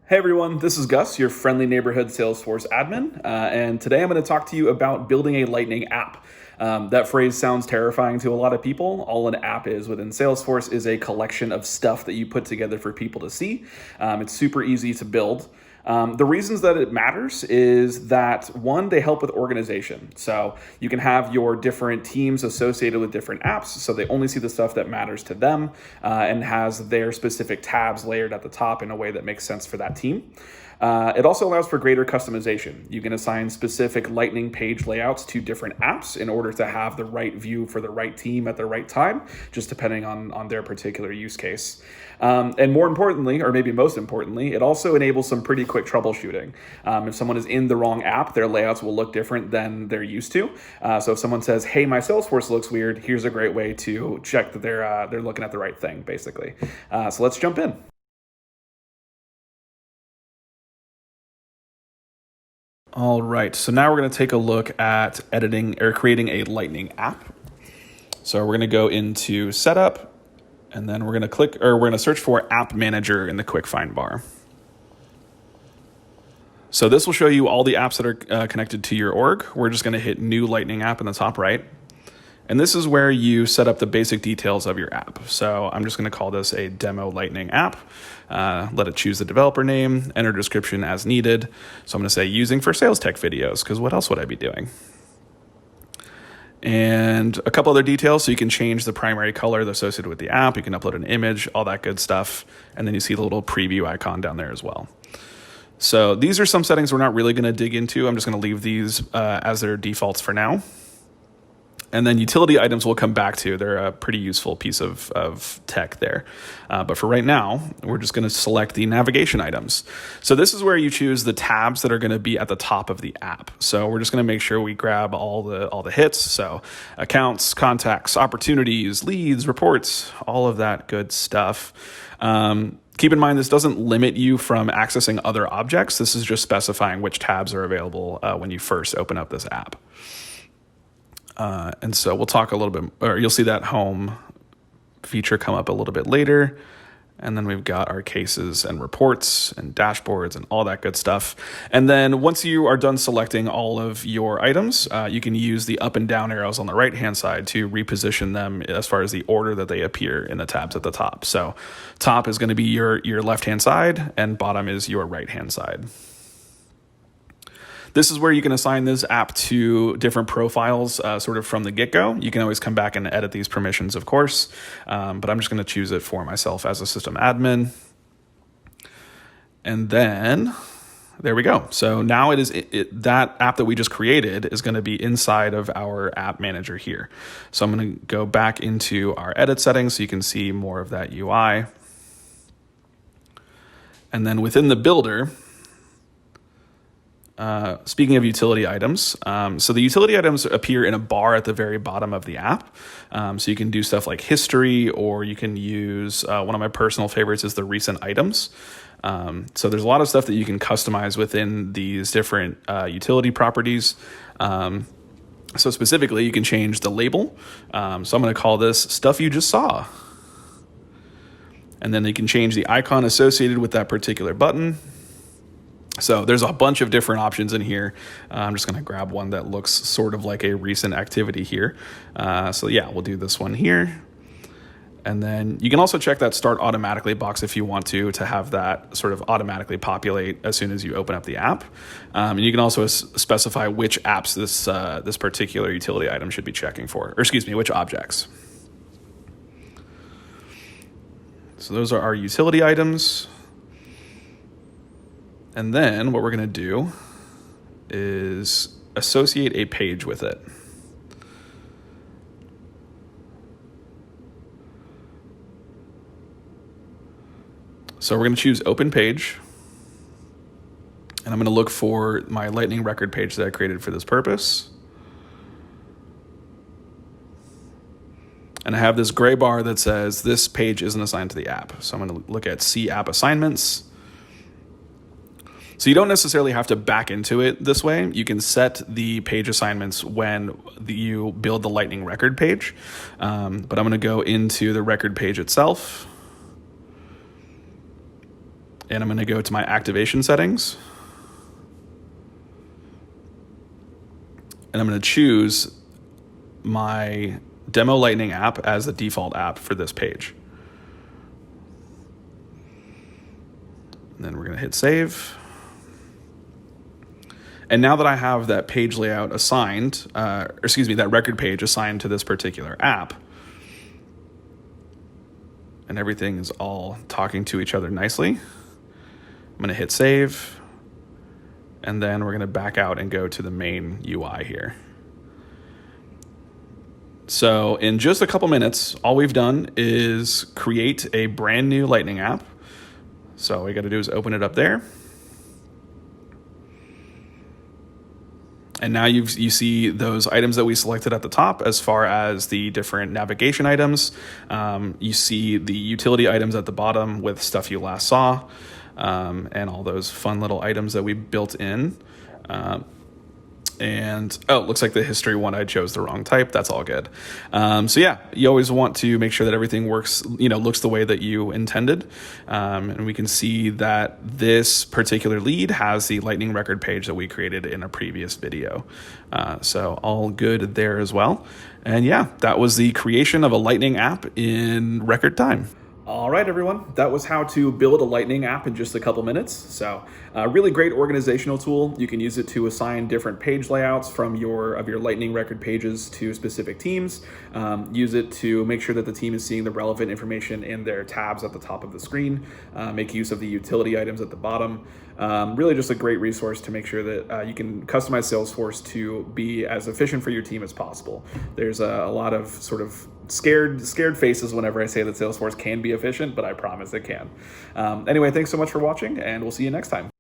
Hey everyone, this is Gus, your friendly neighborhood Salesforce admin, and today I'm going to talk to you about building a Lightning app. That phrase sounds terrifying to a lot of people. All an app is within Salesforce is a collection of stuff that you put together for people to see. It's super easy to build. The reasons that it matters is that one, they help with organization. So you can have your different teams associated with different apps, so they only see the stuff that matters to them and has their specific tabs layered at the top in a way that makes sense for that team. It also allows for greater customization. You can assign specific Lightning page layouts to different apps in order to have the right view for the right team at the right time, just depending on their particular use case. And more importantly, or maybe most importantly, it also enables some pretty quick troubleshooting. If someone is in the wrong app, their layouts will look different than they're used to. So if someone says, "Hey, my Salesforce looks weird," here's a great way to check that they're looking at the right thing, basically. So let's jump in. All right, so now we're going to take a look at editing or creating a Lightning app. So we're going to go into Setup, and then we're going to search for App Manager in the quick find bar. So this will show you all the apps that are connected to your org. We're just going to hit New Lightning App in the top right. And this is where you set up the basic details of your app. So I'm just going to call this a demo Lightning app. Let it choose the developer name, enter description as needed. So I'm going to say using for sales tech videos, because what else would I be doing? And a couple other details. So you can change the primary color associated with the app. You can upload an image, all that good stuff. And then you see the little preview icon down there as well. So these are some settings we're not really going to dig into. I'm just going to leave these as their defaults for now. And then utility items we'll come back to. They're a pretty useful piece of tech there. But for right now, we're just going to select the navigation items. So this is where you choose the tabs that are going to be at the top of the app. So we're just going to make sure we grab all the hits. So accounts, contacts, opportunities, leads, reports, all of that good stuff. Keep in mind, this doesn't limit you from accessing other objects. This is just specifying which tabs are available when you first open up this app. And so we'll talk a little bit, or you'll see that home feature come up a little bit later. And then we've got our cases and reports and dashboards and all that good stuff. And then once you are done selecting all of your items, you can use the up and down arrows on the right-hand side to reposition them as far as the order that they appear in the tabs at the top. So top is going to be your left-hand side and bottom is your right-hand side. This is where you can assign this app to different profiles sort of from the get-go. You can always come back and edit these permissions, of course, but I'm just going to choose it for myself as a system admin. And then there we go. So now that app that we just created is going to be inside of our app manager here. So I'm going to go back into our edit settings so you can see more of that UI. And then within the builder, speaking of utility items, so the utility items appear in a bar at the very bottom of the app. So you can do stuff like history, or you can use, one of my personal favorites is the recent items. So there's a lot of stuff that you can customize within these different utility properties. So specifically, you can change the label. So I'm going to call this Stuff You Just Saw. And then you can change the icon associated with that particular button. So there's a bunch of different options in here. I'm just going to grab one that looks sort of like a recent activity here. So yeah, we'll do this one here. And then you can also check that Start Automatically box if you want to have that sort of automatically populate as soon as you open up the app. And you can also specify which apps this particular utility item should be checking for, or excuse me, which objects. So those are our utility items. And then what we're going to do is associate a page with it. So we're going to choose Open Page. And I'm going to look for my Lightning record page that I created for this purpose. And I have this gray bar that says this page isn't assigned to the app. So I'm going to look at See App Assignments. So you don't necessarily have to back into it this way. You can set the page assignments when you build the Lightning record page. But I'm going to go into the record page itself. And I'm going to go to my activation settings. And I'm going to choose my demo Lightning app as the default app for this page. And then we're going to hit save. And now that I have that page layout assigned, that record page assigned to this particular app, and everything is all talking to each other nicely, I'm going to hit save. And then we're going to back out and go to the main UI here. So in just a couple minutes, all we've done is create a brand new Lightning app. So all we got to do is open it up there. And now you see those items that we selected at the top as far as the different navigation items. You see the utility items at the bottom with stuff you last saw, and all those fun little items that we built in. Looks like the history one, I chose the wrong type. That's all good. So yeah, you always want to make sure that everything works, looks the way that you intended. And we can see that this particular lead has the Lightning record page that we created in a previous video. So all good there as well. And yeah, that was the creation of a Lightning app in record time. All right, everyone, that was how to build a Lightning app in just a couple minutes. So a really great organizational tool. You can use it to assign different page layouts from your Lightning record pages to specific teams. Use it to make sure that the team is seeing the relevant information in their tabs at the top of the screen. Make use of the utility items at the bottom. Really just a great resource to make sure that you can customize Salesforce to be as efficient for your team as possible. There's a lot of sort of scared faces whenever I say that Salesforce can be efficient, but I promise it can. Anyway, thanks so much for watching, and we'll see you next time.